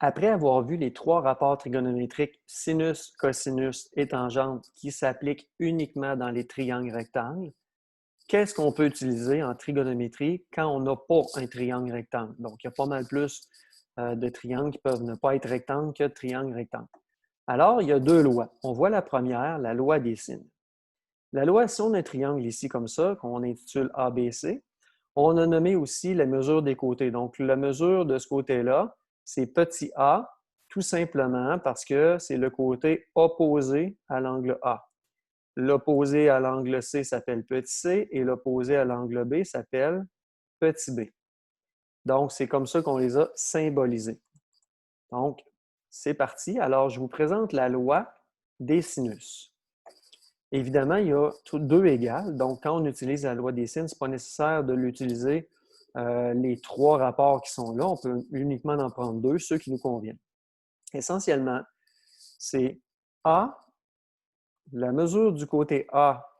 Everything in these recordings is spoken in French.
Après avoir vu les trois rapports trigonométriques sinus, cosinus et tangente qui s'appliquent uniquement dans les triangles rectangles, qu'est-ce qu'on peut utiliser en trigonométrie quand on n'a pas un triangle rectangle? Donc, il y a pas mal plus de triangles qui peuvent ne pas être rectangles que de triangles rectangles. Alors, il y a deux lois. On voit la première, la loi des sines. La loi, si on a un triangle ici comme ça, qu'on intitule ABC, on a nommé aussi la mesure des côtés. Donc, la mesure de ce côté-là, c'est petit a, tout simplement parce que c'est le côté opposé à l'angle A. L'opposé à l'angle C s'appelle petit c et l'opposé à l'angle B s'appelle petit b. Donc, c'est comme ça qu'on les a symbolisés. Donc, c'est parti. Alors, je vous présente la loi des sinus. Évidemment, il y a deux égales. Donc, quand on utilise la loi des sines, ce n'est pas nécessaire de l'utiliser les trois rapports qui sont là. On peut uniquement en prendre deux, ceux qui nous conviennent. Essentiellement, c'est A, la mesure du côté A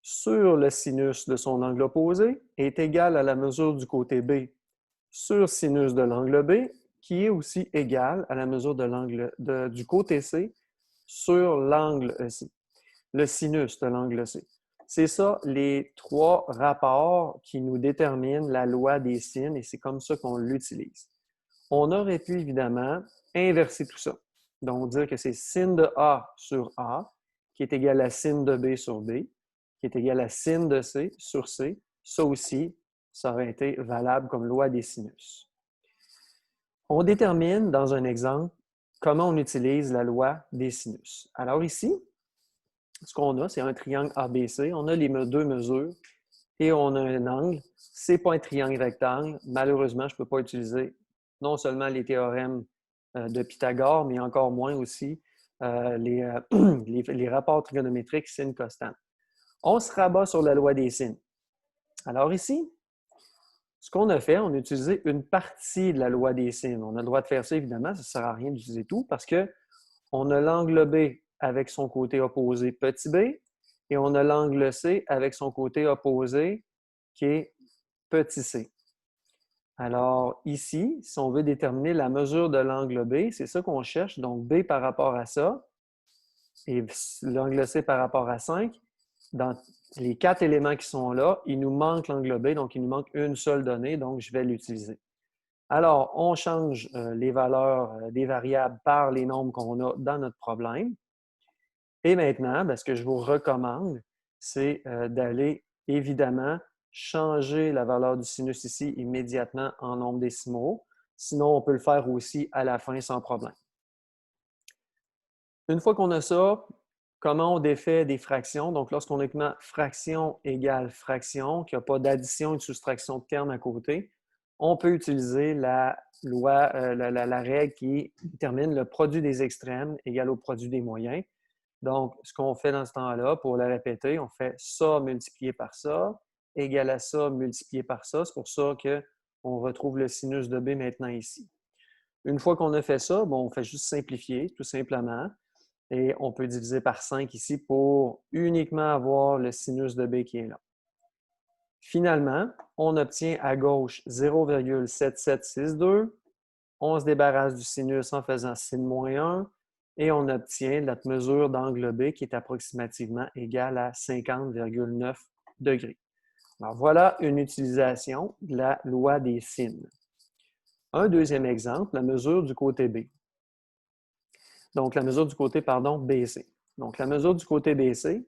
sur le sinus de son angle opposé est égale à la mesure du côté B sur sinus de l'angle B, qui est aussi égale à la mesure du côté C sur l'angle C, le sinus de l'angle C. C'est ça, les trois rapports qui nous déterminent la loi des sines, et c'est comme ça qu'on l'utilise. On aurait pu évidemment inverser tout ça. Donc, dire que c'est sin de A sur A, qui est égal à sin de B sur B, qui est égal à sin de C sur C. Ça aussi, ça aurait été valable comme loi des sinus. On détermine dans un exemple comment on utilise la loi des sinus. Alors ici, ce qu'on a, c'est un triangle ABC. On a les deux mesures et on a un angle. Ce n'est pas un triangle rectangle. Malheureusement, je ne peux pas utiliser non seulement les théorèmes de Pythagore, mais encore moins aussi les rapports trigonométriques sin-costan. On se rabat sur la loi des sines. Alors ici, ce qu'on a fait, on a utilisé une partie de la loi des sines. On a le droit de faire ça, évidemment, ça ne sert à rien d'utiliser tout parce qu'on a l'angle B avec son côté opposé petit b et on a l'angle C avec son côté opposé qui est petit c. Alors ici, si on veut déterminer la mesure de l'angle B, c'est ça qu'on cherche. Donc B par rapport à ça et l'angle C par rapport à 5. Dans les quatre éléments qui sont là, il nous manque l'angle B, donc il nous manque une seule donnée, donc je vais l'utiliser. Alors, on change les valeurs des variables par les nombres qu'on a dans notre problème. Et maintenant, ce que je vous recommande, c'est d'aller évidemment changer la valeur du sinus ici immédiatement en nombres décimaux. Sinon, on peut le faire aussi à la fin sans problème. Une fois qu'on a ça, comment on défait des fractions? Donc, lorsqu'on a uniquement fraction égale fraction, qu'il n'y a pas d'addition et de soustraction de termes à côté, on peut utiliser la loi, la règle qui détermine le produit des extrêmes égal au produit des moyens. Donc, ce qu'on fait dans ce temps-là, pour le répéter, on fait ça multiplié par ça, égal à ça multiplié par ça. C'est pour ça qu'on retrouve le sinus de B maintenant ici. Une fois qu'on a fait ça, bon, on fait juste simplifier, tout simplement. Et on peut diviser par 5 ici pour uniquement avoir le sinus de B qui est là. Finalement, on obtient à gauche 0,7762. On se débarrasse du sinus en faisant sin moins 1 et on obtient notre mesure d'angle B qui est approximativement égale à 50,9 degrés. Alors voilà une utilisation de la loi des sines. Un deuxième exemple, la mesure du côté B. Donc la mesure du côté, BC. Donc la mesure du côté BC,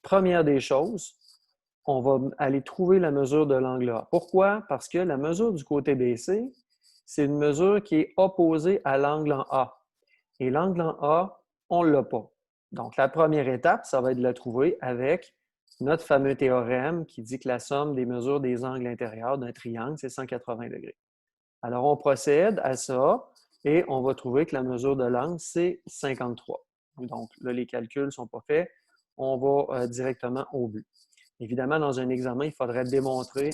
première des choses, on va aller trouver la mesure de l'angle A. Pourquoi? Parce que la mesure du côté BC, c'est une mesure qui est opposée à l'angle en A. Et l'angle en A, on ne l'a pas. Donc, la première étape, ça va être de la trouver avec notre fameux théorème qui dit que la somme des mesures des angles intérieurs d'un triangle, c'est 180 degrés. Alors, on procède à ça et on va trouver que la mesure de l'angle, c'est 53. Donc, là, les calculs ne sont pas faits. On va directement au but. Évidemment, dans un examen, il faudrait démontrer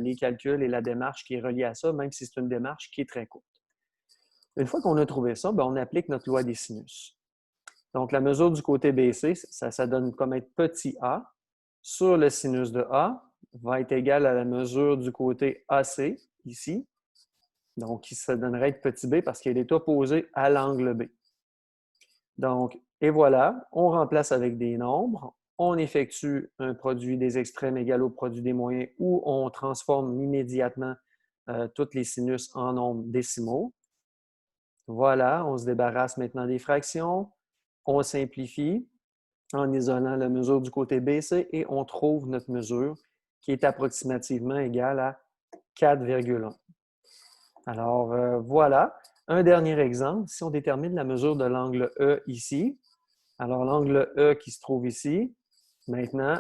les calculs et la démarche qui est reliée à ça, même si c'est une démarche qui est très courte. Une fois qu'on a trouvé ça, on applique notre loi des sinus. Donc, la mesure du côté BC, ça donne comme être petit a sur le sinus de A va être égal à la mesure du côté AC, ici, Donc, ça donnerait être petit b parce qu'il est opposé à l'angle B. Donc, et voilà, on remplace avec des nombres, on effectue un produit des extrêmes égal au produit des moyens où on transforme immédiatement toutes les sinus en nombres décimaux. Voilà, on se débarrasse maintenant des fractions, on simplifie en isolant la mesure du côté BC et on trouve notre mesure qui est approximativement égale à 4,1. Alors, voilà. Un dernier exemple, si on détermine la mesure de l'angle E ici, alors l'angle E qui se trouve ici, maintenant,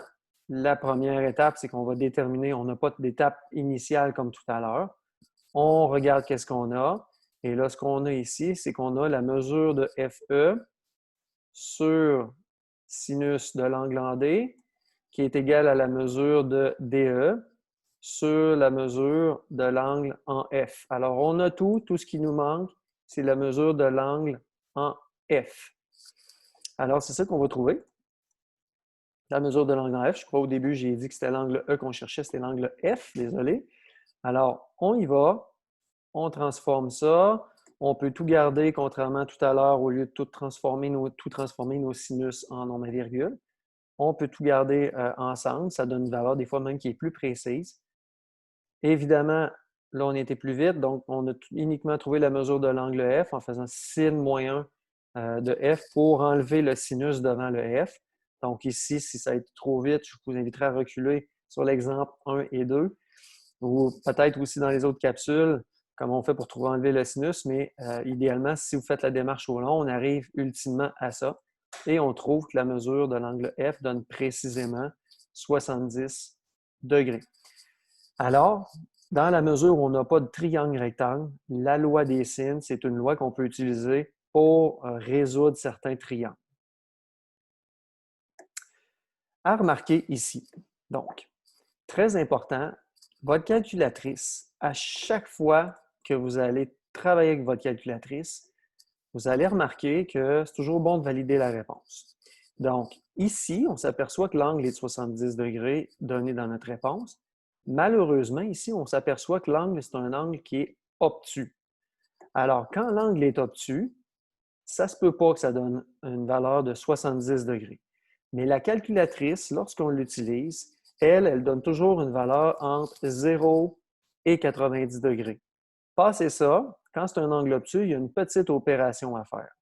la première étape, c'est qu'on va déterminer, on n'a pas d'étape initiale comme tout à l'heure. On regarde qu'est-ce qu'on a. Et là, ce qu'on a ici, c'est qu'on a la mesure de FE sur sinus de l'angle en D, qui est égale à la mesure de DE sur la mesure de l'angle en F. Alors, on a tout ce qui nous manque, c'est la mesure de l'angle en F. Alors, c'est ça qu'on va trouver. La mesure de l'angle en F, je crois au début, j'ai dit que c'était l'angle E qu'on cherchait, c'était l'angle F, désolé. Alors, on y va, on transforme ça. On peut tout garder, contrairement à tout à l'heure, au lieu de tout transformer nos sinus en nombre à virgule. On peut tout garder ensemble. Ça donne une valeur, des fois même, qui est plus précise. Évidemment, là, on était plus vite, donc on a uniquement trouvé la mesure de l'angle F en faisant sin moins 1 de F pour enlever le sinus devant le F. Donc ici, si ça a été trop vite, je vous inviterai à reculer sur l'exemple 1 et 2, ou peut-être aussi dans les autres capsules, comme on fait pour trouver enlever le sinus, mais idéalement, si vous faites la démarche au long, on arrive ultimement à ça et on trouve que la mesure de l'angle F donne précisément 70 degrés. Alors, dans la mesure où on n'a pas de triangle rectangle, la loi des sines, c'est une loi qu'on peut utiliser pour résoudre certains triangles. À remarquer ici, donc, très important, votre calculatrice, à chaque fois que vous allez travailler avec votre calculatrice, vous allez remarquer que c'est toujours bon de valider la réponse. Donc, ici, on s'aperçoit que l'angle est de 70 degrés donné dans notre réponse. Malheureusement, ici, on s'aperçoit que l'angle, c'est un angle qui est obtus. Alors, quand l'angle est obtus, ça ne se peut pas que ça donne une valeur de 70 degrés. Mais la calculatrice, lorsqu'on l'utilise, elle donne toujours une valeur entre 0 et 90 degrés. Passé ça, quand c'est un angle obtus, il y a une petite opération à faire.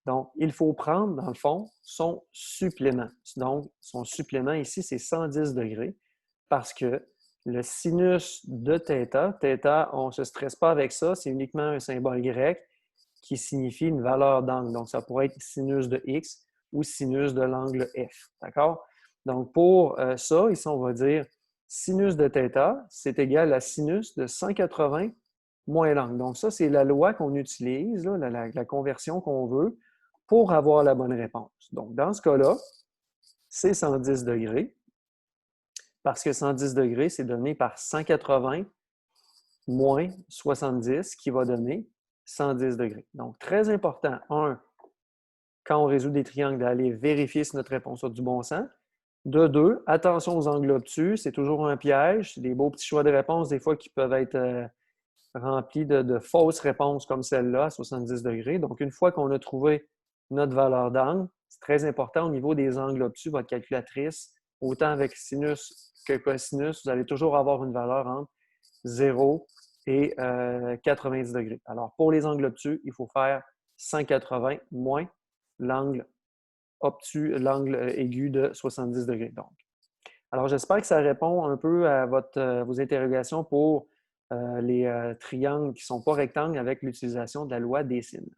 Donc, il faut prendre, dans le fond, son supplément. Donc, son supplément ici, c'est 110 degrés parce que le sinus de θ, on ne se stresse pas avec ça, c'est uniquement un symbole grec qui signifie une valeur d'angle. Donc, ça pourrait être sinus de x ou sinus de l'angle f. D'accord? Donc, pour ça, ici, on va dire sinus de θ, c'est égal à sinus de 180 moins l'angle. Donc, ça, c'est la loi qu'on utilise, là, la conversion qu'on veut pour avoir la bonne réponse. Donc, dans ce cas-là, c'est 110 degrés, parce que 110 degrés, c'est donné par 180 moins 70, qui va donner 110 degrés. Donc, très important, quand on résout des triangles, d'aller vérifier si notre réponse a du bon sens. De deux, attention aux angles obtus, c'est toujours un piège. C'est des beaux petits choix de réponse, des fois, qui peuvent être remplis de fausses réponses comme celle-là, à 70 degrés. Donc, une fois qu'on a trouvé notre valeur d'angle, c'est très important au niveau des angles obtus, votre calculatrice, autant avec sinus que cosinus, vous allez toujours avoir une valeur entre 0 et 90 degrés. Alors, pour les angles obtus, il faut faire 180 moins l'angle obtus, l'angle aigu de 70 degrés. Donc, alors, j'espère que ça répond un peu à vos interrogations pour les triangles qui ne sont pas rectangles avec l'utilisation de la loi des sines.